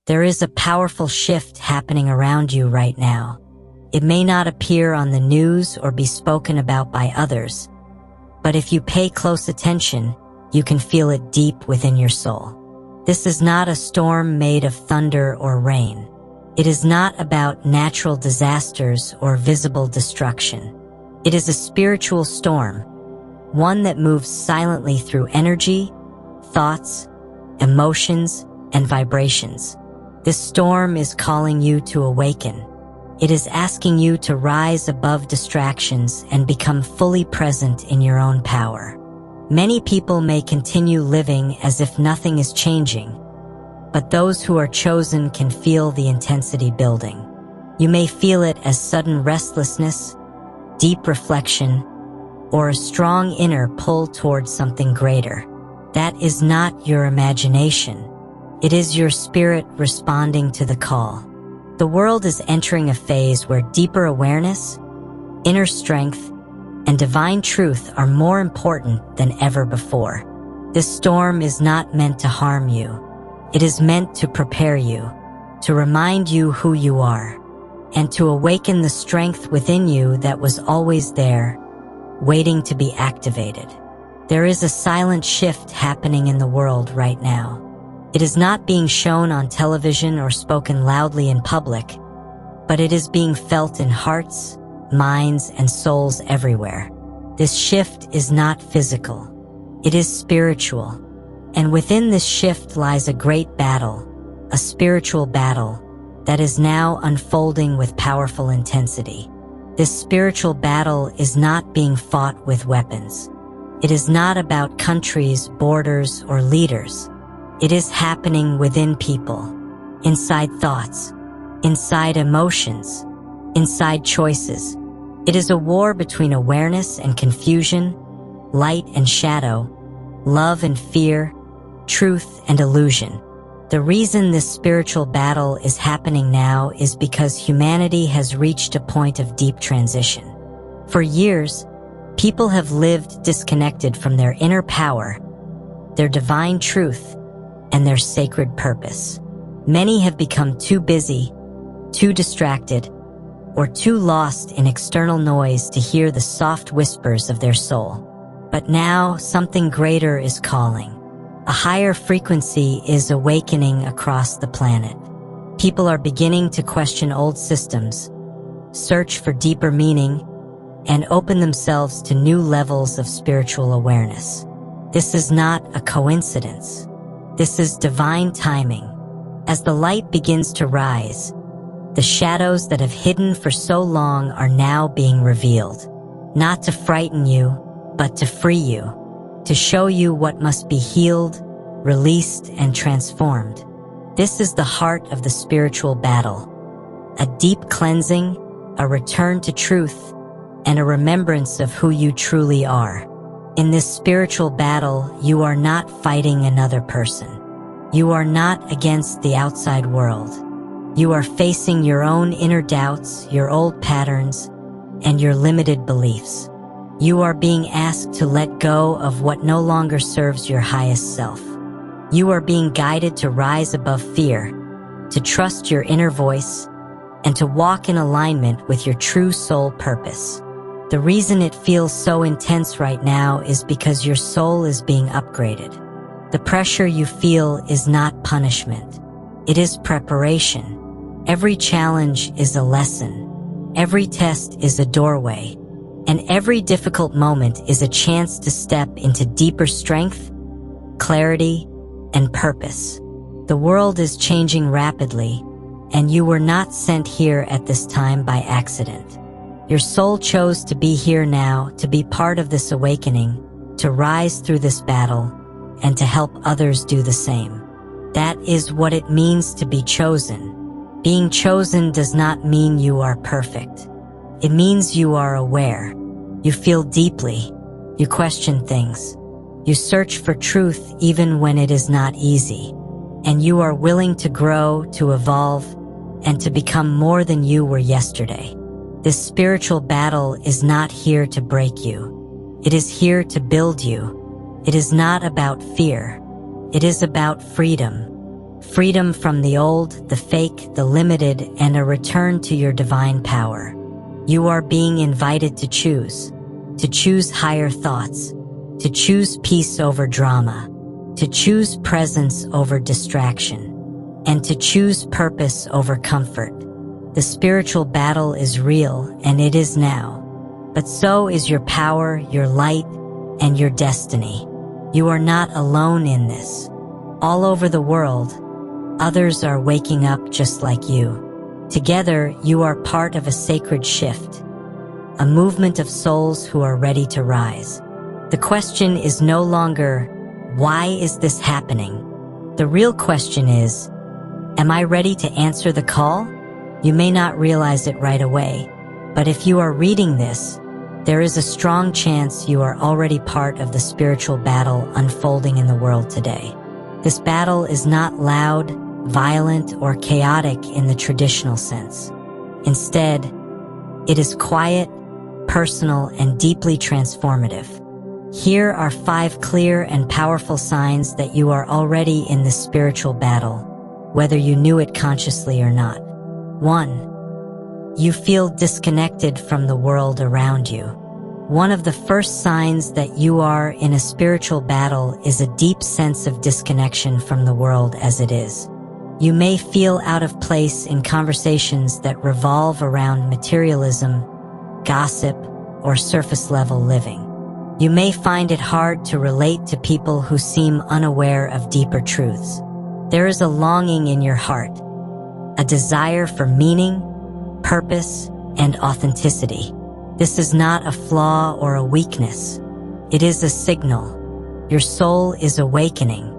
There is a powerful shift happening around you right now. It may not appear on the news or be spoken about by others, but if you pay close attention, you can feel it deep within your soul. This is not a storm made of thunder or rain. It is not about natural disasters or visible destruction. It is a spiritual storm, one that moves silently through energy, thoughts, emotions, and vibrations. This storm is calling you to awaken. It is asking you to rise above distractions and become fully present in your own power. Many people may continue living as if nothing is changing, but those who are chosen can feel the intensity building. You may feel it as sudden restlessness, deep reflection, or a strong inner pull towards something greater. That is not your imagination. It is your spirit responding to the call. The world is entering a phase where deeper awareness, inner strength, and divine truth are more important than ever before. This storm is not meant to harm you. It is meant to prepare you, to remind you who you are, and to awaken the strength within you that was always there, waiting to be activated. There is a silent shift happening in the world right now. It is not being shown on television or spoken loudly in public, but it is being felt in hearts, minds, and souls everywhere. This shift is not physical. It is spiritual. And within this shift lies a great battle, a spiritual battle, that is now unfolding with powerful intensity. This spiritual battle is not being fought with weapons. It is not about countries, borders, or leaders. It is happening within people, inside thoughts, inside emotions, inside choices. It is a war between awareness and confusion, light and shadow, love and fear, truth and illusion. The reason this spiritual battle is happening now is because humanity has reached a point of deep transition. For years, people have lived disconnected from their inner power, their divine truth, and their sacred purpose. Many have become too busy, too distracted, or too lost in external noise to hear the soft whispers of their soul. But now, something greater is calling. A higher frequency is awakening across the planet. People are beginning to question old systems, search for deeper meaning, and open themselves to new levels of spiritual awareness. This is not a coincidence. This is divine timing. As the light begins to rise, the shadows that have hidden for so long are now being revealed. Not to frighten you, but to free you, to show you what must be healed, released, and transformed. This is the heart of the spiritual battle. A deep cleansing, a return to truth, and a remembrance of who you truly are. In this spiritual battle, you are not fighting another person. You are not against the outside world. You are facing your own inner doubts, your old patterns, and your limited beliefs. You are being asked to let go of what no longer serves your highest self. You are being guided to rise above fear, to trust your inner voice, and to walk in alignment with your true soul purpose. The reason it feels so intense right now is because your soul is being upgraded. The pressure you feel is not punishment. It is preparation. Every challenge is a lesson. Every test is a doorway. And every difficult moment is a chance to step into deeper strength, clarity, and purpose. The world is changing rapidly, and you were not sent here at this time by accident. Your soul chose to be here now, to be part of this awakening, to rise through this battle, and to help others do the same. That is what it means to be chosen. Being chosen does not mean you are perfect. It means you are aware. You feel deeply. You question things. You search for truth even when it is not easy. And you are willing to grow, to evolve, and to become more than you were yesterday. This spiritual battle is not here to break you. It is here to build you. It is not about fear. It is about freedom. Freedom from the old, the fake, the limited, and a return to your divine power. You are being invited to choose higher thoughts, to choose peace over drama, to choose presence over distraction, and to choose purpose over comfort. The spiritual battle is real, and it is now. But so is your power, your light, and your destiny. You are not alone in this. All over the world, others are waking up just like you. Together, you are part of a sacred shift, a movement of souls who are ready to rise. The question is no longer, why is this happening? The real question is, am I ready to answer the call? You may not realize it right away, but if you are reading this, there is a strong chance you are already part of the spiritual battle unfolding in the world today. This battle is not loud, violent, or chaotic in the traditional sense. Instead, it is quiet, personal, and deeply transformative. Here are 5 clear and powerful signs that you are already in this spiritual battle, whether you knew it consciously or not. 1. You feel disconnected from the world around you. One of the first signs that you are in a spiritual battle is a deep sense of disconnection from the world as it is. You may feel out of place in conversations that revolve around materialism, gossip, or surface-level living. You may find it hard to relate to people who seem unaware of deeper truths. There is a longing in your heart, a desire for meaning, purpose, and authenticity. This is not a flaw or a weakness. It is a signal. Your soul is awakening.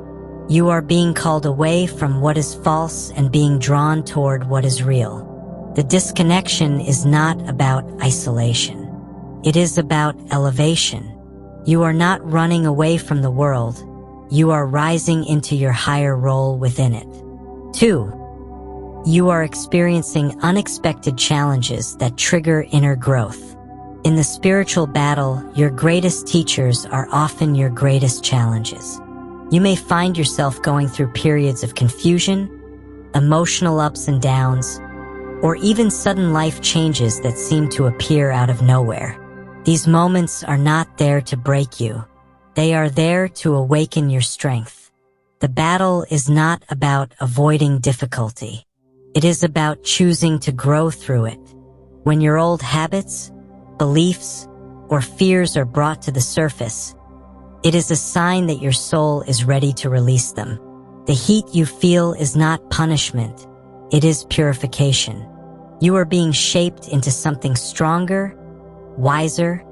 You are being called away from what is false and being drawn toward what is real. The disconnection is not about isolation. It is about elevation. You are not running away from the world. You are rising into your higher role within it. 2. You are experiencing unexpected challenges that trigger inner growth. In the spiritual battle, your greatest teachers are often your greatest challenges. You may find yourself going through periods of confusion, emotional ups and downs, or even sudden life changes that seem to appear out of nowhere. These moments are not there to break you. They are there to awaken your strength. The battle is not about avoiding difficulty. It is about choosing to grow through it. When your old habits, beliefs, or fears are brought to the surface, it is a sign that your soul is ready to release them. The heat you feel is not punishment. It is purification. You are being shaped into something stronger, wiser,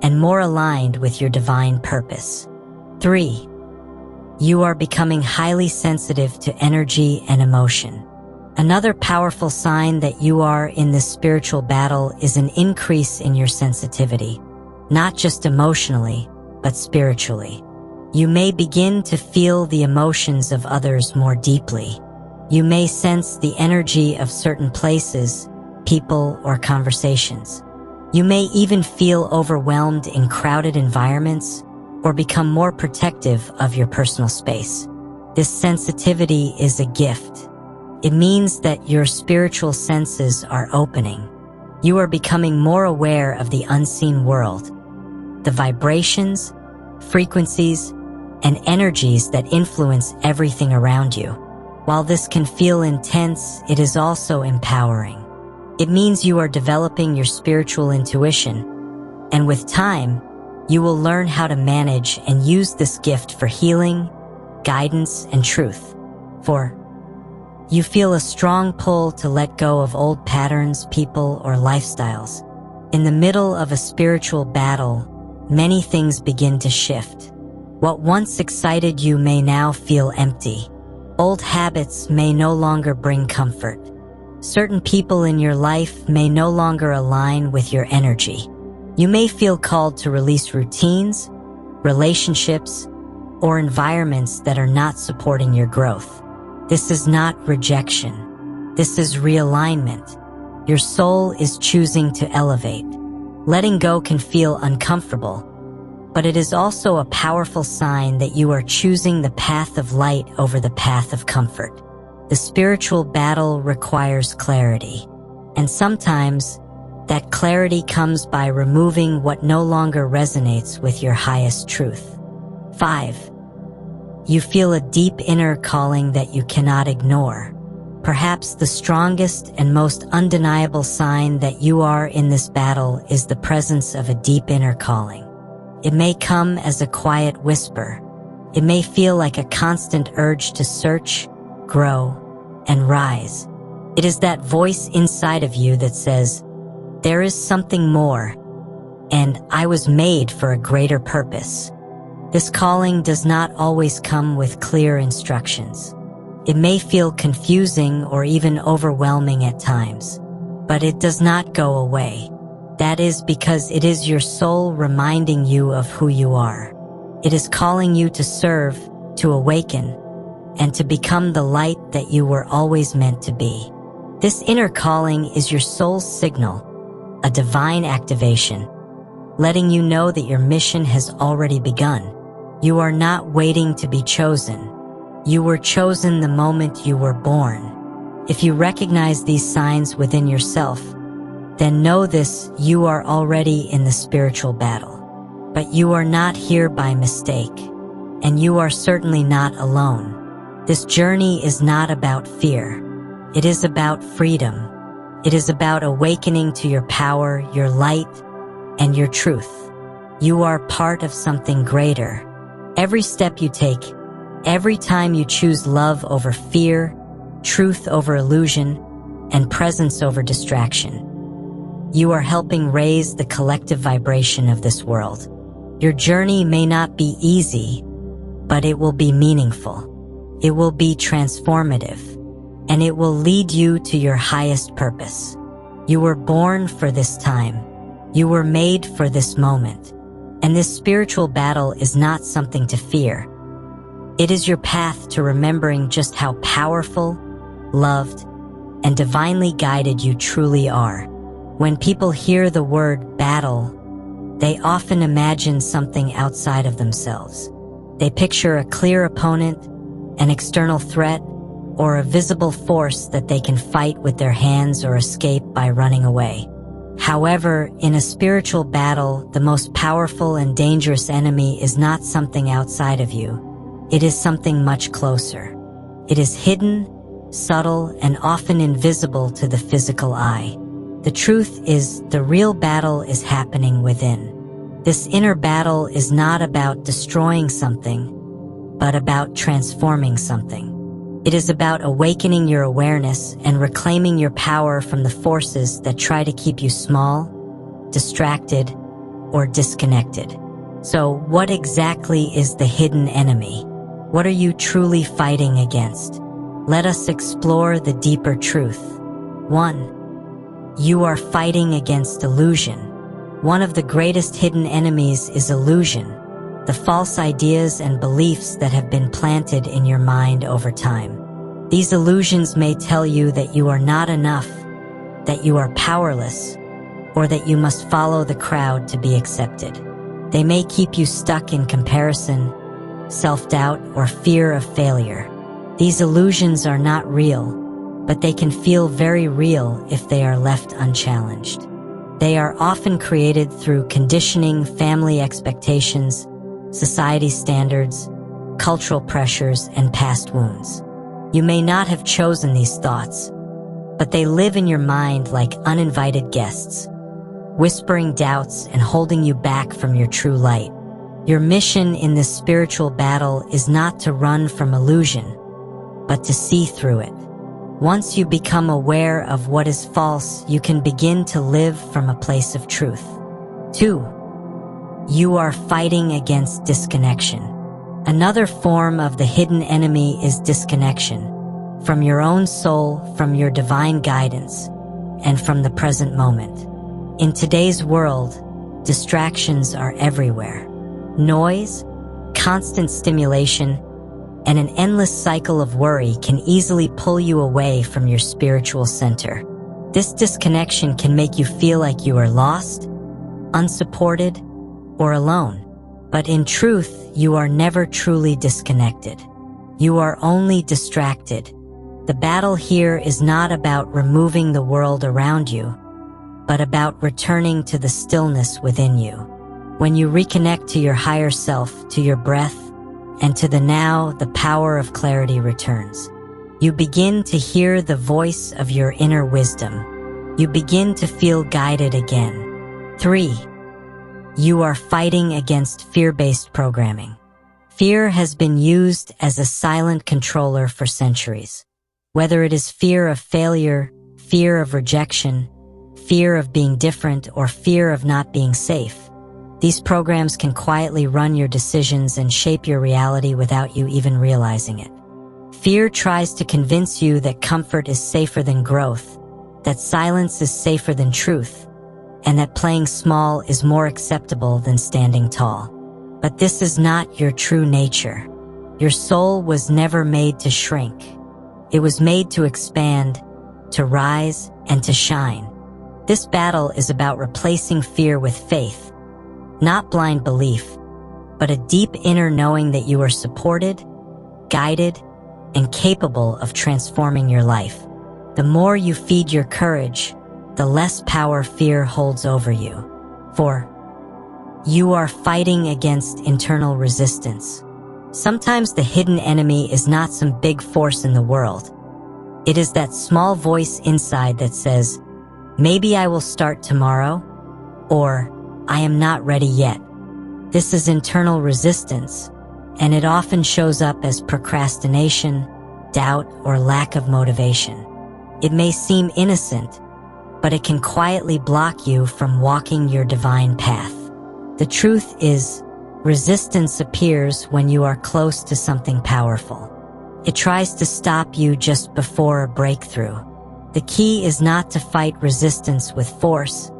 and more aligned with your divine purpose. 3. You are becoming highly sensitive to energy and emotion. Another powerful sign that you are in this spiritual battle is an increase in your sensitivity, not just emotionally, but spiritually. You may begin to feel the emotions of others more deeply. You may sense the energy of certain places, people, or conversations. You may even feel overwhelmed in crowded environments or become more protective of your personal space. This sensitivity is a gift. It means that your spiritual senses are opening. You are becoming more aware of the unseen world, the vibrations, frequencies, and energies that influence everything around you. While this can feel intense, it is also empowering. It means you are developing your spiritual intuition, and with time, you will learn how to manage and use this gift for healing, guidance, and truth. 4. You feel a strong pull to let go of old patterns, people, or lifestyles. In the middle of a spiritual battle, many things begin to shift. What once excited you may now feel empty. Old habits may no longer bring comfort. Certain people in your life may no longer align with your energy. You may feel called to release routines, relationships, or environments that are not supporting your growth. This is not rejection. This is realignment. Your soul is choosing to elevate. Letting go can feel uncomfortable, but it is also a powerful sign that you are choosing the path of light over the path of comfort. The spiritual battle requires clarity, and sometimes that clarity comes by removing what no longer resonates with your highest truth. 5. You feel a deep inner calling that you cannot ignore. Perhaps the strongest and most undeniable sign that you are in this battle is the presence of a deep inner calling. It may come as a quiet whisper. It may feel like a constant urge to search, grow, and rise. It is that voice inside of you that says, "There is something more, and I was made for a greater purpose." This calling does not always come with clear instructions. It may feel confusing or even overwhelming at times, but it does not go away. That is because it is your soul reminding you of who you are. It is calling you to serve, to awaken, and to become the light that you were always meant to be. This inner calling is your soul's signal, a divine activation, letting you know that your mission has already begun. You are not waiting to be chosen. You were chosen the moment you were born. If you recognize these signs within yourself, then know this: you are already in the spiritual battle. But you are not here by mistake, and you are certainly not alone. This journey is not about fear. It is about freedom. It is about awakening to your power, your light, and your truth. You are part of something greater. Every step you take, every time you choose love over fear, truth over illusion, and presence over distraction, you are helping raise the collective vibration of this world. Your journey may not be easy, but it will be meaningful. It will be transformative, and it will lead you to your highest purpose. You were born for this time. You were made for this moment. And this spiritual battle is not something to fear. It is your path to remembering just how powerful, loved, and divinely guided you truly are. When people hear the word battle, they often imagine something outside of themselves. They picture a clear opponent, an external threat, or a visible force that they can fight with their hands or escape by running away. However, in a spiritual battle, the most powerful and dangerous enemy is not something outside of you. It is something much closer. It is hidden, subtle, and often invisible to the physical eye. The truth is, the real battle is happening within. This inner battle is not about destroying something, but about transforming something. It is about awakening your awareness and reclaiming your power from the forces that try to keep you small, distracted, or disconnected. So, what exactly is the hidden enemy? What are you truly fighting against? Let us explore the deeper truth. 1. You are fighting against illusion. One of the greatest hidden enemies is illusion, the false ideas and beliefs that have been planted in your mind over time. These illusions may tell you that you are not enough, that you are powerless, or that you must follow the crowd to be accepted. They may keep you stuck in comparison, self-doubt, or fear of failure. These illusions are not real, but they can feel very real if they are left unchallenged. They are often created through conditioning, family expectations, society standards, cultural pressures, and past wounds. You may not have chosen these thoughts, but they live in your mind like uninvited guests, whispering doubts and holding you back from your true light. Your mission in this spiritual battle is not to run from illusion, but to see through it. Once you become aware of what is false, you can begin to live from a place of truth. 2. You are fighting against disconnection. Another form of the hidden enemy is disconnection from your own soul, from your divine guidance, and from the present moment. In today's world, distractions are everywhere. Noise, constant stimulation, and an endless cycle of worry can easily pull you away from your spiritual center. This disconnection can make you feel like you are lost, unsupported, or alone. But in truth, you are never truly disconnected. You are only distracted, The battle here is not about removing the world around you, but about returning to the stillness within you. When you reconnect to your higher self, to your breath, and to the now, the power of clarity returns. You begin to hear the voice of your inner wisdom. You begin to feel guided again. 3. You are fighting against fear-based programming. Fear has been used as a silent controller for centuries. Whether it is fear of failure, fear of rejection, fear of being different, or fear of not being safe, these programs can quietly run your decisions and shape your reality without you even realizing it. Fear tries to convince you that comfort is safer than growth, that silence is safer than truth, and that playing small is more acceptable than standing tall. But this is not your true nature. Your soul was never made to shrink. It was made to expand, to rise, and to shine. This battle is about replacing fear with faith, not blind belief, but a deep inner knowing that you are supported, guided, and capable of transforming your life. The more you feed your courage, the less power fear holds over you. 4. You are fighting against internal resistance. Sometimes the hidden enemy is not some big force in the world. It is that small voice inside that says, maybe I will start tomorrow, or I am not ready yet. This is internal resistance, and it often shows up as procrastination, doubt, or lack of motivation. It may seem innocent, but it can quietly block you from walking your divine path. The truth is, resistance appears when you are close to something powerful. It tries to stop you just before a breakthrough. The key is not to fight resistance with force,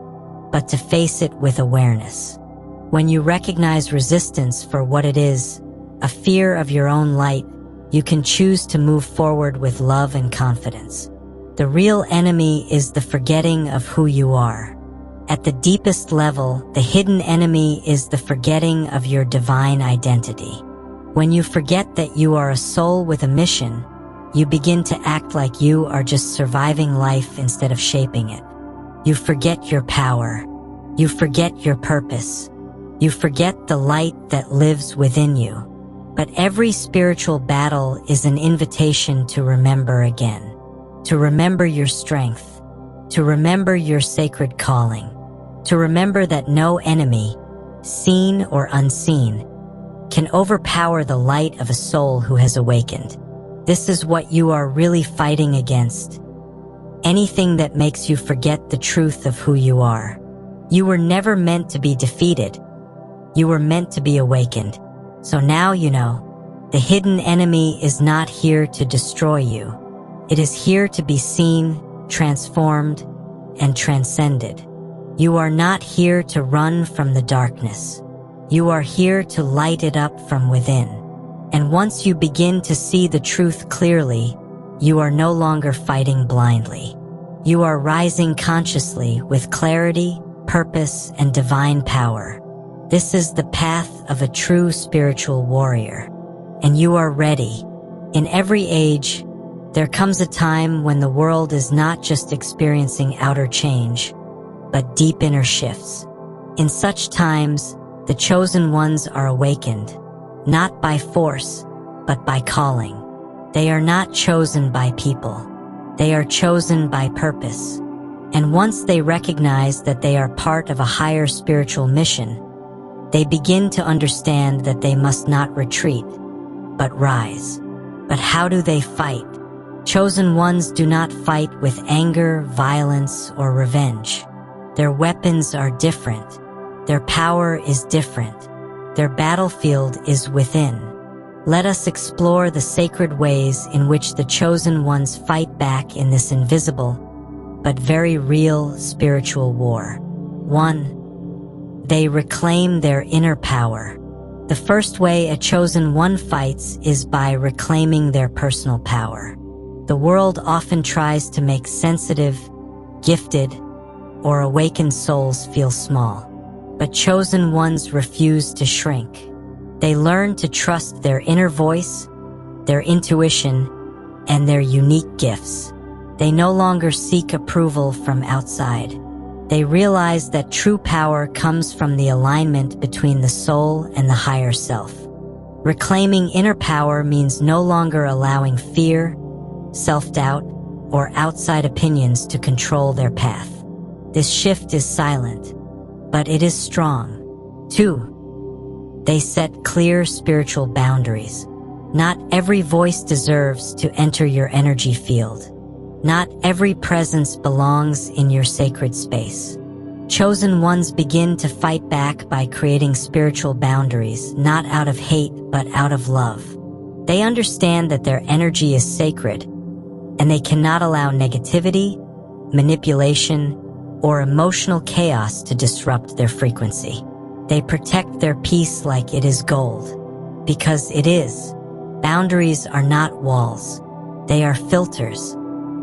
but to face it with awareness. When you recognize resistance for what it is, a fear of your own light, you can choose to move forward with love and confidence. The real enemy is the forgetting of who you are. At the deepest level, the hidden enemy is the forgetting of your divine identity. When you forget that you are a soul with a mission, you begin to act like you are just surviving life instead of shaping it. You forget your power. You forget your purpose. You forget the light that lives within you. But every spiritual battle is an invitation to remember again, to remember your strength, to remember your sacred calling, to remember that no enemy, seen or unseen, can overpower the light of a soul who has awakened. This is what you are really fighting against. Anything that makes you forget the truth of who you are. You were never meant to be defeated. You were meant to be awakened. So now you know, the hidden enemy is not here to destroy you. It is here to be seen, transformed, and transcended. You are not here to run from the darkness. You are here to light it up from within. And once you begin to see the truth clearly, you are no longer fighting blindly. You are rising consciously with clarity, purpose, and divine power. This is the path of a true spiritual warrior. And you are ready. In every age, there comes a time when the world is not just experiencing outer change, but deep inner shifts. In such times, the chosen ones are awakened, not by force, but by calling. They are not chosen by people. They are chosen by purpose. And once they recognize that they are part of a higher spiritual mission, they begin to understand that they must not retreat, but rise. But how do they fight? Chosen ones do not fight with anger, violence, or revenge. Their weapons are different. Their power is different. Their battlefield is within. Let us explore the sacred ways in which the chosen ones fight back in this invisible, but very real spiritual war. 1. They reclaim their inner power. The first way a chosen one fights is by reclaiming their personal power. The world often tries to make sensitive, gifted, or awakened souls feel small. But chosen ones refuse to shrink. They learn to trust their inner voice, their intuition, and their unique gifts. They no longer seek approval from outside. They realize that true power comes from the alignment between the soul and the higher self. Reclaiming inner power means no longer allowing fear, self-doubt, or outside opinions to control their path. This shift is silent, but it is strong. 2. They set clear spiritual boundaries. Not every voice deserves to enter your energy field. Not every presence belongs in your sacred space. Chosen ones begin to fight back by creating spiritual boundaries, not out of hate, but out of love. They understand that their energy is sacred, and they cannot allow negativity, manipulation, or emotional chaos to disrupt their frequency. They protect their peace like it is gold, because it is. Boundaries are not walls. They are filters.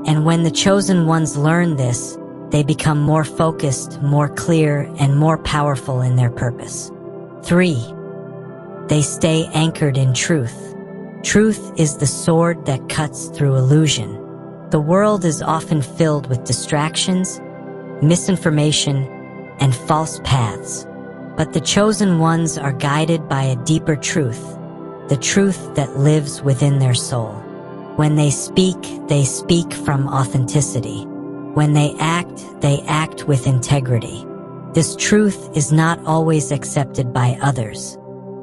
And when the chosen ones learn this, they become more focused, more clear, and more powerful in their purpose. 3. They stay anchored in truth. Truth is the sword that cuts through illusion. The world is often filled with distractions, misinformation, and false paths. But the chosen ones are guided by a deeper truth, the truth that lives within their soul. When they speak from authenticity. When they act with integrity. This truth is not always accepted by others,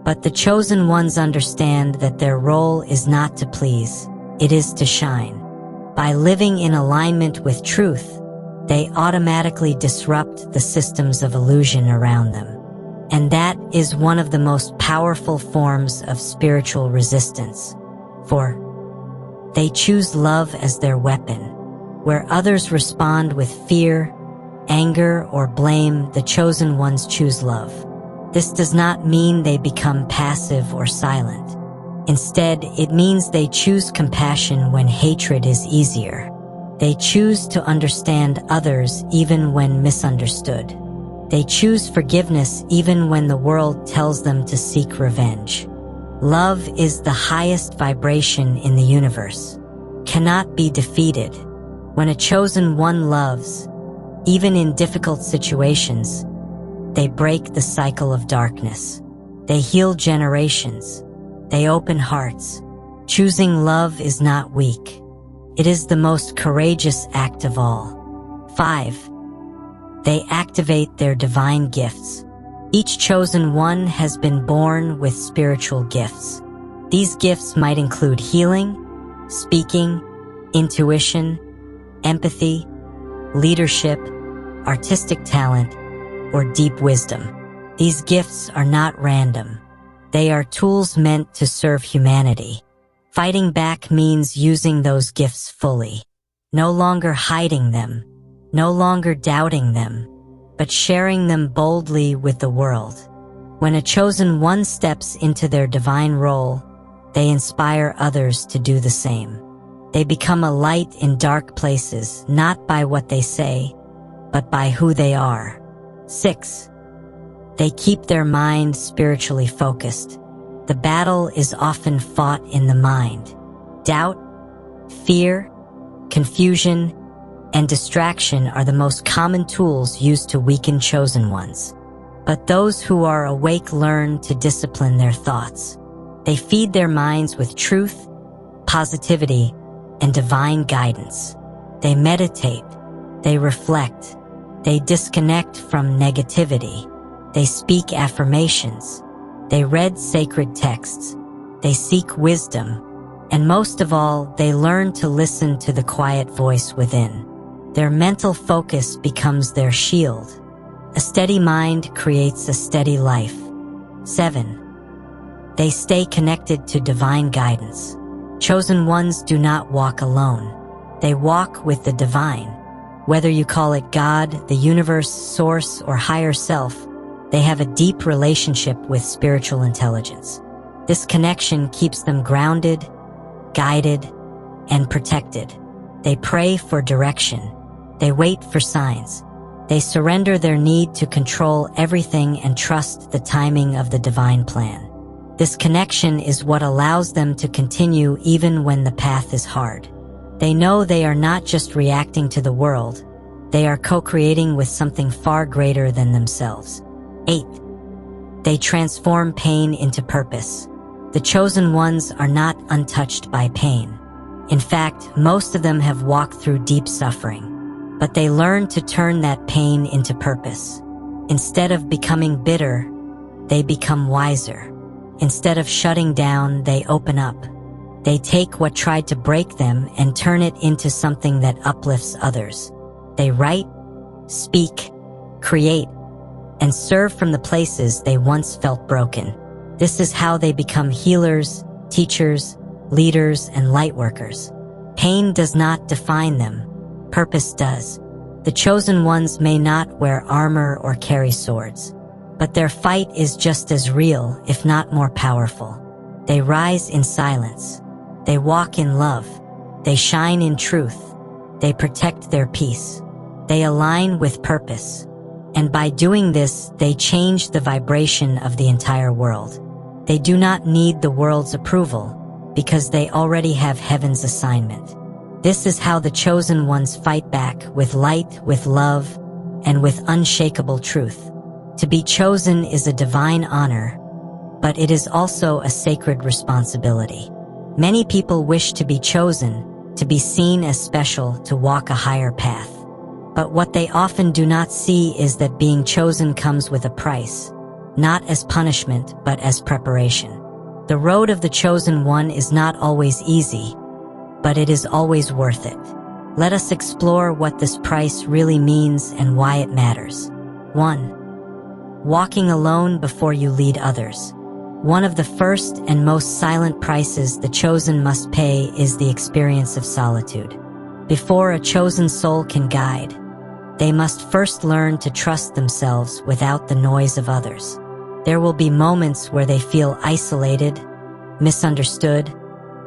but the chosen ones understand that their role is not to please, it is to shine. By living in alignment with truth, they automatically disrupt the systems of illusion around them. And that is one of the most powerful forms of spiritual resistance. 4. They choose love as their weapon. Where others respond with fear, anger, or blame, the chosen ones choose love. This does not mean they become passive or silent. Instead, it means they choose compassion when hatred is easier. They choose to understand others even when misunderstood. They choose forgiveness even when the world tells them to seek revenge. Love is the highest vibration in the universe, cannot be defeated. When a chosen one loves, even in difficult situations, they break the cycle of darkness. They heal generations. They open hearts. Choosing love is not weak. It is the most courageous act of all. 5. They activate their divine gifts. Each chosen one has been born with spiritual gifts. These gifts might include healing, speaking, intuition, empathy, leadership, artistic talent, or deep wisdom. These gifts are not random. They are tools meant to serve humanity. Fighting back means using those gifts fully, no longer hiding them, no longer doubting them, but sharing them boldly with the world. When a chosen one steps into their divine role, they inspire others to do the same. They become a light in dark places, not by what they say, but by who they are. 6. They keep their mind spiritually focused. The battle is often fought in the mind. Doubt, fear, confusion, and distraction are the most common tools used to weaken chosen ones. But those who are awake learn to discipline their thoughts. They feed their minds with truth, positivity, and divine guidance. They meditate, they reflect, they disconnect from negativity, they speak affirmations, they read sacred texts, they seek wisdom, and most of all, they learn to listen to the quiet voice within. Their mental focus becomes their shield. A steady mind creates a steady life. 7. They stay connected to divine guidance. Chosen ones do not walk alone. They walk with the divine. Whether you call it God, the universe, source, or higher self, they have a deep relationship with spiritual intelligence. This connection keeps them grounded, guided, and protected. They pray for direction. They wait for signs. They surrender their need to control everything and trust the timing of the divine plan. This connection is what allows them to continue even when the path is hard. They know they are not just reacting to the world, they are co-creating with something far greater than themselves. 8. They transform pain into purpose. The chosen ones are not untouched by pain. In fact, most of them have walked through deep suffering, but they learn to turn that pain into purpose. Instead of becoming bitter, they become wiser. Instead of shutting down, they open up. They take what tried to break them and turn it into something that uplifts others. They write, speak, create, and serve from the places they once felt broken. This is how they become healers, teachers, leaders, and lightworkers. Pain does not define them. Purpose does. The chosen ones may not wear armor or carry swords, but their fight is just as real, if not more powerful. They rise in silence. They walk in love. They shine in truth. They protect their peace. They align with purpose. And by doing this, they change the vibration of the entire world. They do not need the world's approval, because they already have heaven's assignment. This is how the chosen ones fight back, with light, with love, and with unshakable truth. To be chosen is a divine honor, but it is also a sacred responsibility. Many people wish to be chosen, to be seen as special, to walk a higher path. But what they often do not see is that being chosen comes with a price, not as punishment, but as preparation. The road of the chosen one is not always easy, but it is always worth it. Let us explore what this price really means and why it matters. 1. Walking alone before you lead others. One of the first and most silent prices the chosen must pay is the experience of solitude. Before a chosen soul can guide, they must first learn to trust themselves without the noise of others. There will be moments where they feel isolated, misunderstood,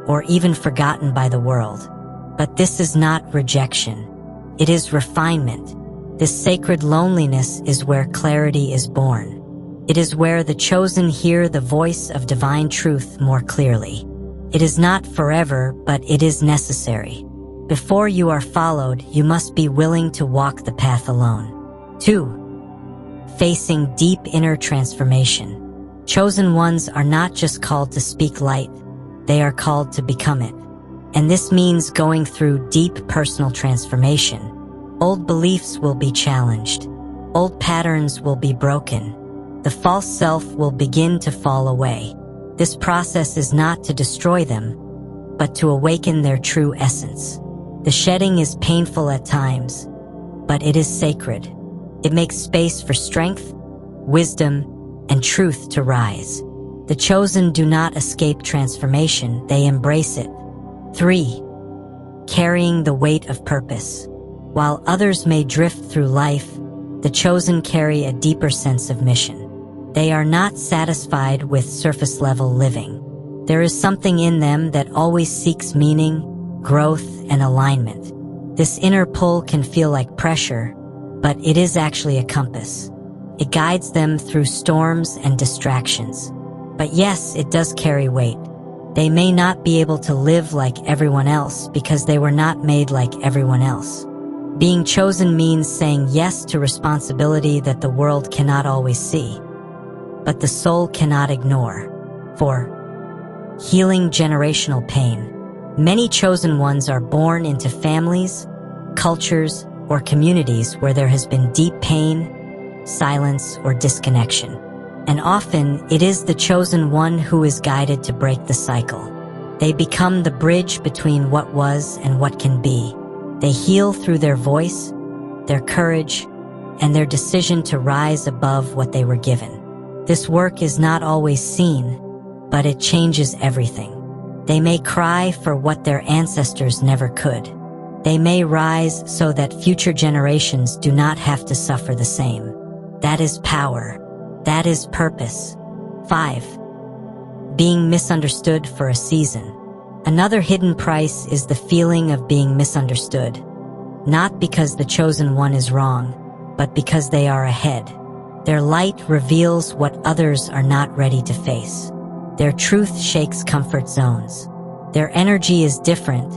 or even forgotten by the world. But this is not rejection. It is refinement. This sacred loneliness is where clarity is born. It is where the chosen hear the voice of divine truth more clearly. It is not forever, but it is necessary. Before you are followed, you must be willing to walk the path alone. 2. Facing deep inner transformation. Chosen ones are not just called to speak light, they are called to become it. And this means going through deep personal transformation. Old beliefs will be challenged. Old patterns will be broken. The false self will begin to fall away. This process is not to destroy them, but to awaken their true essence. The shedding is painful at times, but it is sacred. It makes space for strength, wisdom, and truth to rise. The chosen do not escape transformation, they embrace it. 3. Carrying the weight of purpose. While others may drift through life, the chosen carry a deeper sense of mission. They are not satisfied with surface-level living. There is something in them that always seeks meaning, growth, and alignment. This inner pull can feel like pressure, but it is actually a compass. It guides them through storms and distractions. But yes, it does carry weight. They may not be able to live like everyone else because they were not made like everyone else. Being chosen means saying yes to responsibility that the world cannot always see, but the soul cannot ignore. 4. Healing generational pain. Many chosen ones are born into families, cultures, or communities where there has been deep pain, silence, or disconnection. And often, it is the chosen one who is guided to break the cycle. They become the bridge between what was and what can be. They heal through their voice, their courage, and their decision to rise above what they were given. This work is not always seen, but it changes everything. They may cry for what their ancestors never could. They may rise so that future generations do not have to suffer the same. That is power. That is purpose. 5. Being misunderstood for a season. Another hidden price is the feeling of being misunderstood. Not because the chosen one is wrong, but because they are ahead. Their light reveals what others are not ready to face. Their truth shakes comfort zones. Their energy is different,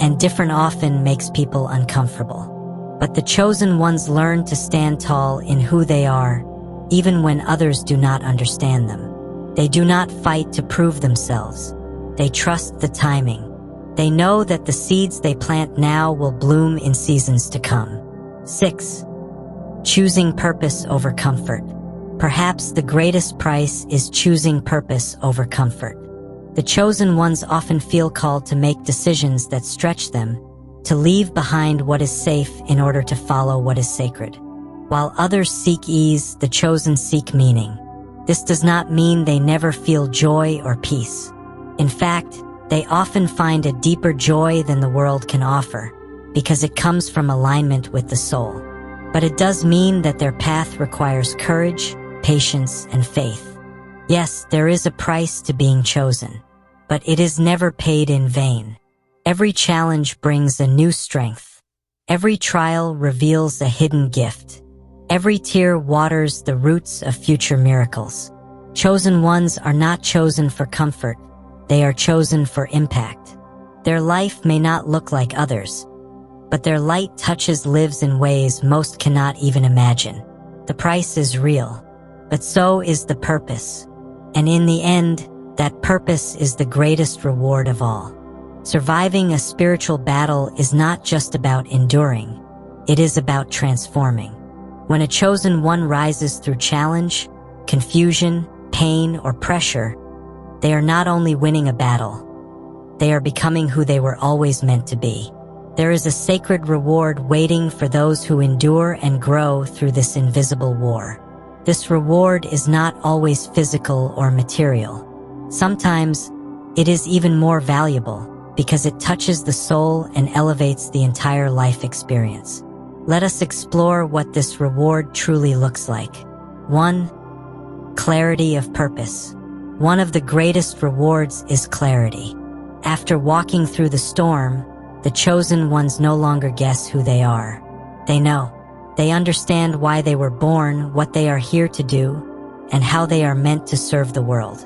and different often makes people uncomfortable. But the chosen ones learn to stand tall in who they are, even when others do not understand them. They do not fight to prove themselves. They trust the timing. They know that the seeds they plant now will bloom in seasons to come. 6. Choosing purpose over comfort. Perhaps the greatest price is choosing purpose over comfort. The chosen ones often feel called to make decisions that stretch them, to leave behind what is safe in order to follow what is sacred. While others seek ease, the chosen seek meaning. This does not mean they never feel joy or peace. In fact, they often find a deeper joy than the world can offer, because it comes from alignment with the soul. But it does mean that their path requires courage, patience, and faith. Yes, there is a price to being chosen, but it is never paid in vain. Every challenge brings a new strength. Every trial reveals a hidden gift. Every tear waters the roots of future miracles. Chosen ones are not chosen for comfort. They are chosen for impact. Their life may not look like others, but their light touches lives in ways most cannot even imagine. The price is real, but so is the purpose. And in the end, that purpose is the greatest reward of all. Surviving a spiritual battle is not just about enduring, it is about transforming. When a chosen one rises through challenge, confusion, pain, or pressure, they are not only winning a battle, they are becoming who they were always meant to be. There is a sacred reward waiting for those who endure and grow through this invisible war. This reward is not always physical or material. Sometimes, it is even more valuable because it touches the soul and elevates the entire life experience. Let us explore what this reward truly looks like. 1. Clarity of purpose. One of the greatest rewards is clarity. After walking through the storm, the chosen ones no longer guess who they are. They know. They understand why they were born, what they are here to do, and how they are meant to serve the world.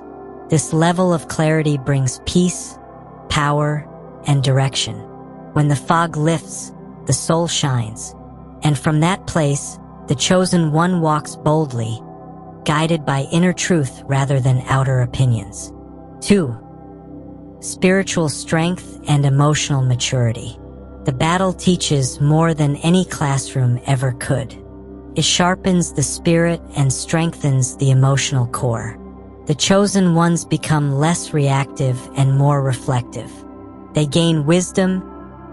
This level of clarity brings peace, power, and direction. When the fog lifts, the soul shines. And from that place, the chosen one walks boldly, guided by inner truth rather than outer opinions. 2. Spiritual strength and emotional maturity. The battle teaches more than any classroom ever could. It sharpens the spirit and strengthens the emotional core. The chosen ones become less reactive and more reflective. They gain wisdom,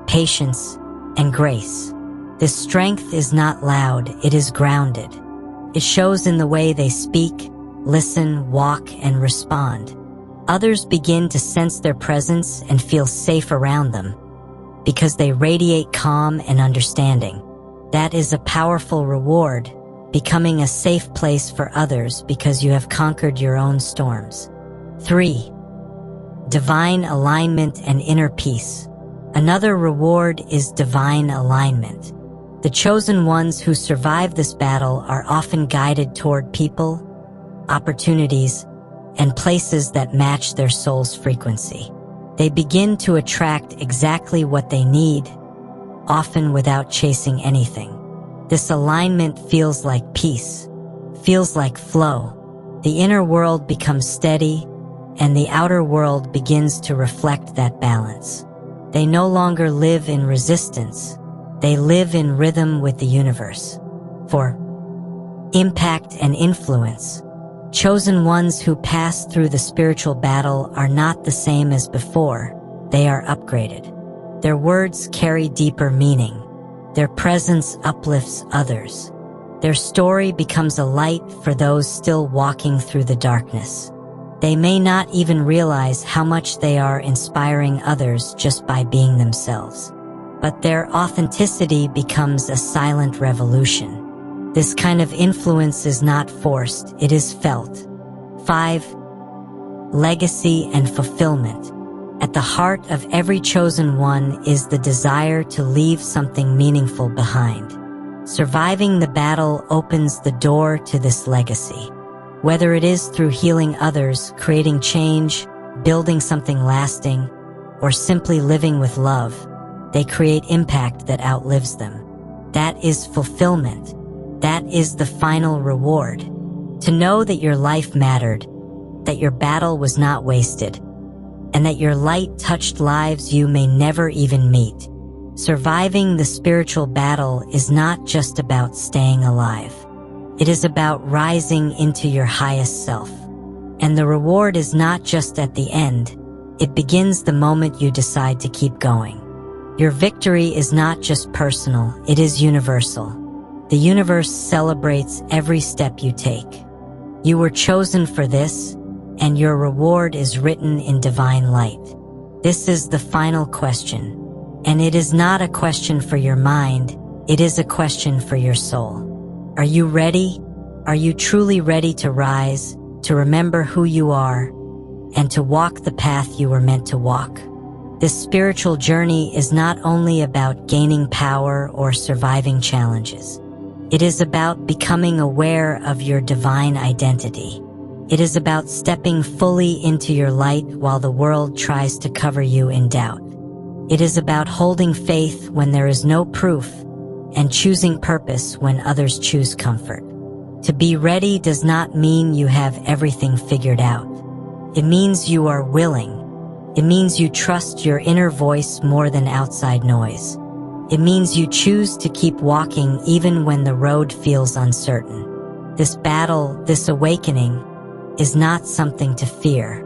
patience, and grace. This strength is not loud, it is grounded. It shows in the way they speak, listen, walk, and respond. Others begin to sense their presence and feel safe around them because they radiate calm and understanding. That is a powerful reward, becoming a safe place for others because you have conquered your own storms. 3. Divine alignment and inner peace. Another reward is divine alignment. The chosen ones who survive this battle are often guided toward people, opportunities, and places that match their soul's frequency. They begin to attract exactly what they need, often without chasing anything. This alignment feels like peace, feels like flow. The inner world becomes steady, and the outer world begins to reflect that balance. They no longer live in resistance, they live in rhythm with the universe. 4. Impact and influence. Chosen ones who pass through the spiritual battle are not the same as before, they are upgraded. Their words carry deeper meaning. Their presence uplifts others. Their story becomes a light for those still walking through the darkness. They may not even realize how much they are inspiring others just by being themselves. But their authenticity becomes a silent revolution. This kind of influence is not forced, it is felt. 5. Legacy and fulfillment. At the heart of every chosen one is the desire to leave something meaningful behind. Surviving the battle opens the door to this legacy. Whether it is through healing others, creating change, building something lasting, or simply living with love, they create impact that outlives them. That is fulfillment. That is the final reward. To know that your life mattered, that your battle was not wasted, and that your light touched lives you may never even meet. Surviving the spiritual battle is not just about staying alive. It is about rising into your highest self. And the reward is not just at the end. It begins the moment you decide to keep going. Your victory is not just personal, it is universal. The universe celebrates every step you take. You were chosen for this, and your reward is written in divine light. This is the final question, and it is not a question for your mind, it is a question for your soul. Are you ready? Are you truly ready to rise, to remember who you are, and to walk the path you were meant to walk? This spiritual journey is not only about gaining power or surviving challenges. It is about becoming aware of your divine identity. It is about stepping fully into your light while the world tries to cover you in doubt. It is about holding faith when there is no proof and choosing purpose when others choose comfort. To be ready does not mean you have everything figured out. It means you are willing. It means you trust your inner voice more than outside noise. It means you choose to keep walking even when the road feels uncertain. This battle, this awakening, is not something to fear.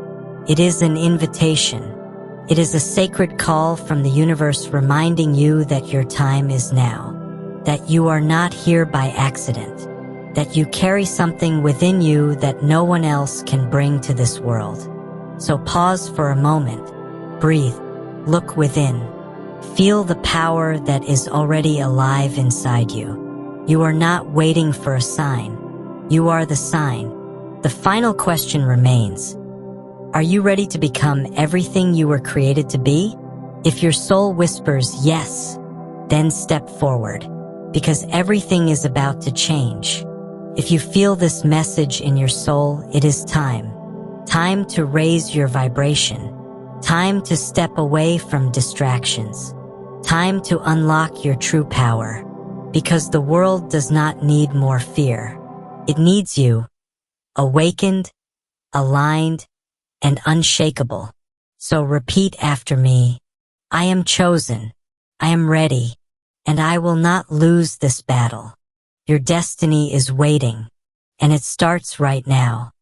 It is an invitation. It is a sacred call from the universe reminding you that your time is now, that you are not here by accident, that you carry something within you that no one else can bring to this world. So pause for a moment, breathe, look within. Feel the power that is already alive inside you. You are not waiting for a sign. You are the sign. The final question remains. Are you ready to become everything you were created to be? If your soul whispers yes, then step forward, because everything is about to change. If you feel this message in your soul, it is time. Time to raise your vibration. Time to step away from distractions. Time to unlock your true power. Because the world does not need more fear. It needs you. Awakened, aligned, and unshakable. So repeat after me. I am chosen. I am ready. And I will not lose this battle. Your destiny is waiting. And it starts right now.